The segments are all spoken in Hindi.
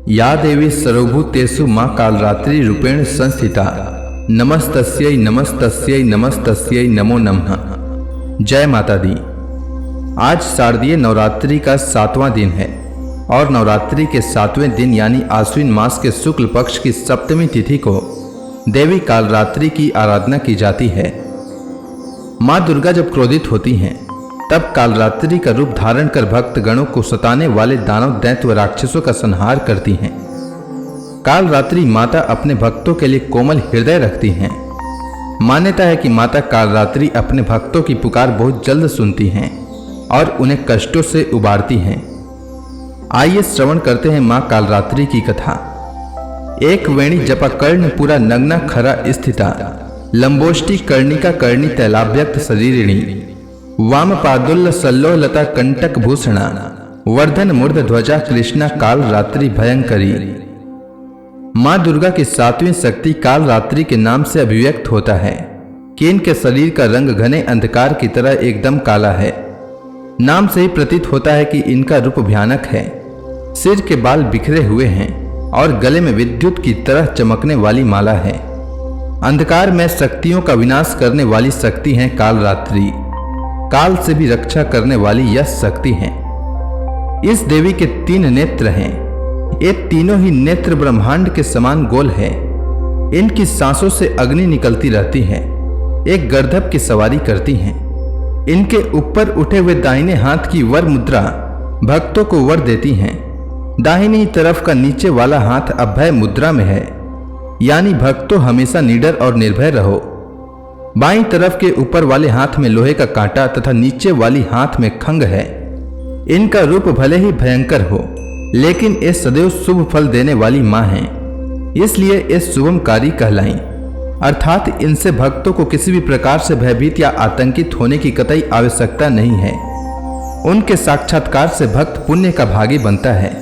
या देवी सर्वभूतेषु मां कालरात्रि रूपेण संस्थिता नमस्तस्यै नमस्तस्यै नमस्तस्यै नमो नमः। जय माता दी। आज शारदीय नवरात्रि का 7वां दिन है और नवरात्रि के 7वें दिन यानी आश्विन मास के शुक्ल पक्ष की सप्तमी तिथि को देवी कालरात्रि की आराधना की जाती है। माँ दुर्गा जब क्रोधित होती हैं तब कालरात्रि का रूप धारण कर भक्त गणों को सताने वाले दानव दैत्य व राक्षसों का संहार करती हैं। कालरात्रि माता अपने भक्तों के लिए कोमल हृदय रखती हैं। मान्यता है कि माता कालरात्रि अपने भक्तों की पुकार बहुत जल्द सुनती हैं और उन्हें कष्टों से उबारती हैं। आइए श्रवण करते हैं मां कालरात्रि की कथा। एक वेणी जपा कर्ण पूरा नग्ना खरा स्थिता लंबोष्टि कर्णिका कर्णी तैलाभ्यक्त शरीरिणी वाम पादुल्ल सल्लो लता कंटक भूषणा वर्धन मूर्ध ध्वजा कृष्णा काल रात्रि भयंकरी। मां दुर्गा की 7वीं शक्ति काल रात्रि के नाम से अभिव्यक्त होता है कि इनके शरीर का रंग घने अंधकार की तरह एकदम काला है। नाम से ही प्रतीत होता है कि इनका रूप भयानक है। सिर के बाल बिखरे हुए हैं और गले में विद्युत की तरह चमकने वाली माला है। अंधकार में शक्तियों का विनाश करने वाली शक्ति है कालरात्रि। काल से भी रक्षा करने वाली यह शक्ति है। इस देवी के 3 नेत्र हैं। ये तीनों ही नेत्र ब्रह्मांड के समान गोल है। इनकी सांसों से अग्नि निकलती रहती है। एक गर्दभ की सवारी करती हैं। इनके ऊपर उठे हुए दाहिने हाथ की वर मुद्रा भक्तों को वर देती हैं। दाहिनी तरफ का नीचे वाला हाथ अभय मुद्रा में है, यानी भक्तों हमेशा निडर और निर्भय रहो। बाईं तरफ के ऊपर वाले हाथ में लोहे का कांटा तथा नीचे वाली हाथ में खंग है। इनका रूप भले ही भयंकर हो, लेकिन ये सदैव शुभ फल देने वाली मां हैं, इसलिए ये शुभमकारी कहलाईं। अर्थात इनसे भक्तों को किसी भी प्रकार से भयभीत या आतंकित होने की कतई आवश्यकता नहीं है। उनके साक्षात्कार से भक्त पुण्य का भागी बनता है।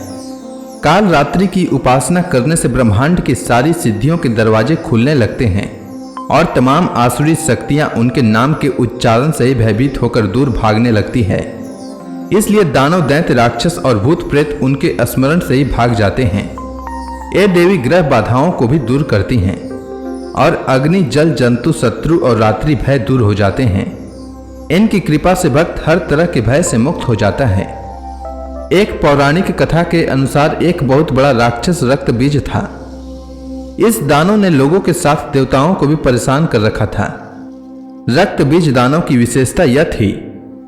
काल रात्रि की उपासना करने से ब्रह्मांड की सारी सिद्धियों के दरवाजे खुलने लगते हैं और तमाम आसुरी शक्तियां उनके नाम के उच्चारण से ही भयभीत होकर दूर भागने लगती है। इसलिए दानव दैत्य राक्षस और भूत प्रेत उनके स्मरण से ही भाग जाते हैं। ये देवी ग्रह बाधाओं को भी दूर करती हैं और अग्नि जल जंतु शत्रु और रात्रि भय दूर हो जाते हैं। इनकी कृपा से भक्त हर तरह के भय से मुक्त हो जाता है। एक पौराणिक कथा के अनुसार एक बहुत बड़ा राक्षस रक्त बीज था। इस दानव ने लोगों के साथ देवताओं को भी परेशान कर रखा था। रक्त बीज दानव की विशेषता यह थी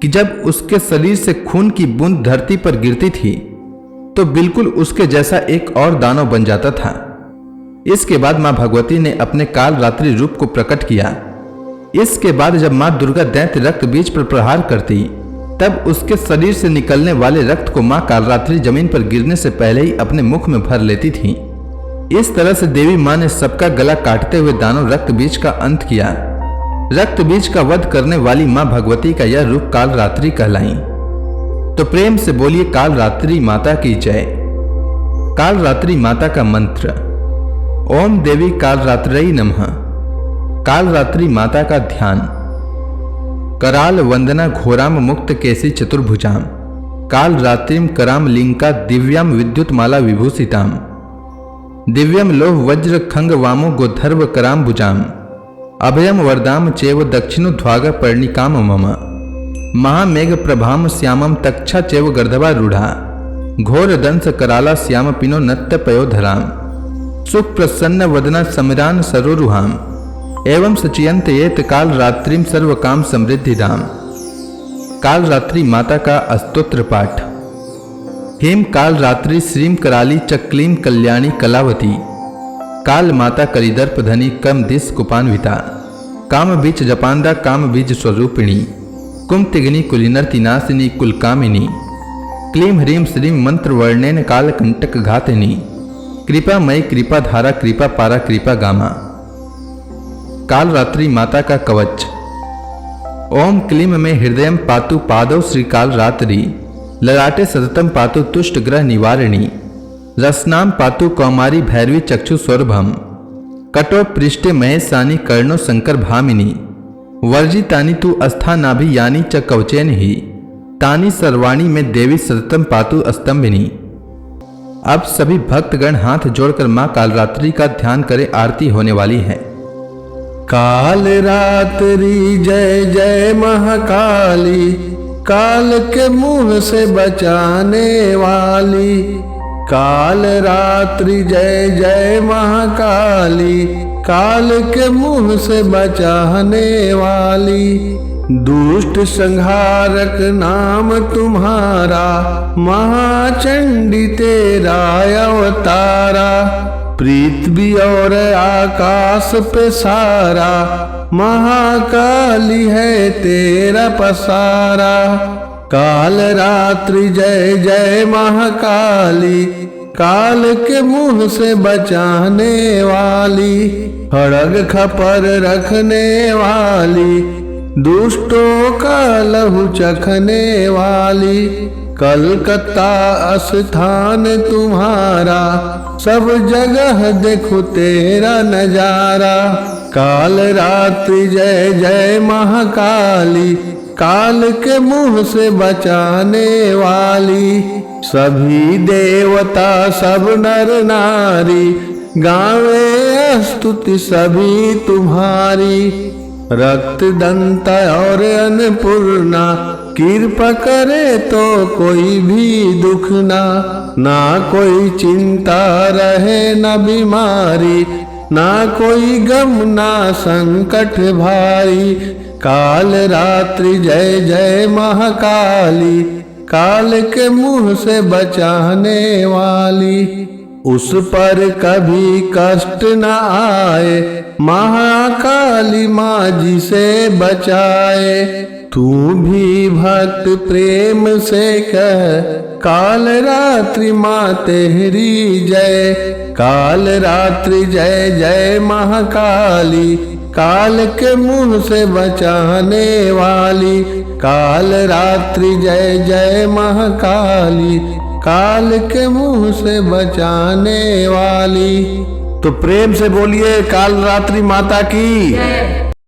कि जब उसके शरीर से खून की बूंद धरती पर गिरती थी तो बिल्कुल उसके जैसा एक और दानव बन जाता था। इसके बाद मां भगवती ने अपने काल रात्रि रूप को प्रकट किया। इसके बाद जब मां दुर्गा दैत्य रक्त बीज पर प्रहार करती तब उसके शरीर से निकलने वाले रक्त को मां कालरात्रि जमीन पर गिरने से पहले ही अपने मुख में भर लेती थी। इस तरह से देवी मां ने सबका गला काटते हुए दानव रक्त बीज का अंत किया। रक्त बीज का वध करने वाली मां भगवती का यह रूप कालरात्रि कहलाई। तो प्रेम से बोलिए कालरात्रि माता की जय। कालरात्रि माता का मंत्र ओम देवी कालरात्रै नमः। कालरात्रि माता का ध्यान कराल वंदना घोराम मुक्त केसी चतुर्भुजाम कालरात्रिम कराम लिंका दिव्याम विद्युत माला विभूषिताम दिव्यम लोह वज्र खंग वामो गोधर्व कराम भुजाम अभयम वरदाम चेव दक्षिणो ध्वाग पर्णिकाम मम महामेघ प्रभाम श्यामम तक्षा चेव गर्धवा रूढ़ा घोर दंस कराला श्याम पिनो नत्त पयोधराम सुख प्रसन्न वदना समिरान सरोरुहाम एवं सचियंत येत काल रात्रिम सर्व काम समृद्धि धाम। काल रात्रि माता का स्तोत्र पाठ। हेम काल रात्रि श्रीम कराली चक्लीम कल्याणी कलावती काल माता कलिदर्प धनी कम दिस कुपान्विता काम बीच जपांदा काम बीज स्वरूपिणी कुमतिग्नि कुलिनर्ति नासिनी कुलकामिनी क्लीम ह्रीम श्रीम मंत्र वर्णेन काल कंटक घातिनी कृपा मई कृपा धारा कृपा पारा कृपा गामा। काल रात्रि माता का कवच। ओम क्लीम में हृदयम पातु पादौ श्री काल रात्रि ललाटे सततम पातु तुष्ट ग्रह निवारिणी रसनाम पातु कौमारी भैरवी चक्षु स्वरभम कटो पृष्ठे महेशानी कर्णो शंकर भामिनी वर्जितानि तु अस्थानाभि यानी च कवचेन ही तानि सर्वाणी में देवी सततम पातु स्तंभिनी। अब सभी भक्तगण हाथ जोड़कर मां कालरात्रि का ध्यान करें, आरती होने वाली है। काल रात्रि जय जय महाकाली, काल के मुंह से बचाने वाली। काल रात्रि जय जय महाकाली, काल के मुंह से बचाने वाली। दुष्ट संहारक नाम तुम्हारा, महाचंडी तेरा अवतारा। पृथ्वी और आकाश पे सारा, महाकाली है तेरा पसारा। काल रात्रि जय जय महाकाली, काल के मुंह से बचाने वाली। खड़ग खपर रखने वाली, दुष्टों का लहू चखने वाली। कलकत्ता स्थान तुम्हारा, सब जगह देखो तेरा नजारा। काल रात्रि जय जय महाकाली, काल के मुंह से बचाने वाली। सभी देवता सब नर नारी, गावे स्तुति सभी तुम्हारी। रक्त दंता और अन्नपूर्णा, कृपा करे तो कोई भी दुख ना कोई चिंता रहे न बीमारी, ना कोई गम ना संकट भारी। काल रात्रि जय जय महाकाली, काल के मुंह से बचाने वाली। उस पर कभी कष्ट न आए, महाकाली माँ जी से बचाए। तू भी भक्त प्रेम से कह, काल रात्रि माँ तेरी जय। काल रात्रि जय जय महाकाली, काल के मुंह से बचाने वाली। काल रात्रि जय जय महाकाली, काल के मुंह से बचाने वाली। तो प्रेम से बोलिए काल रात्रि माता की।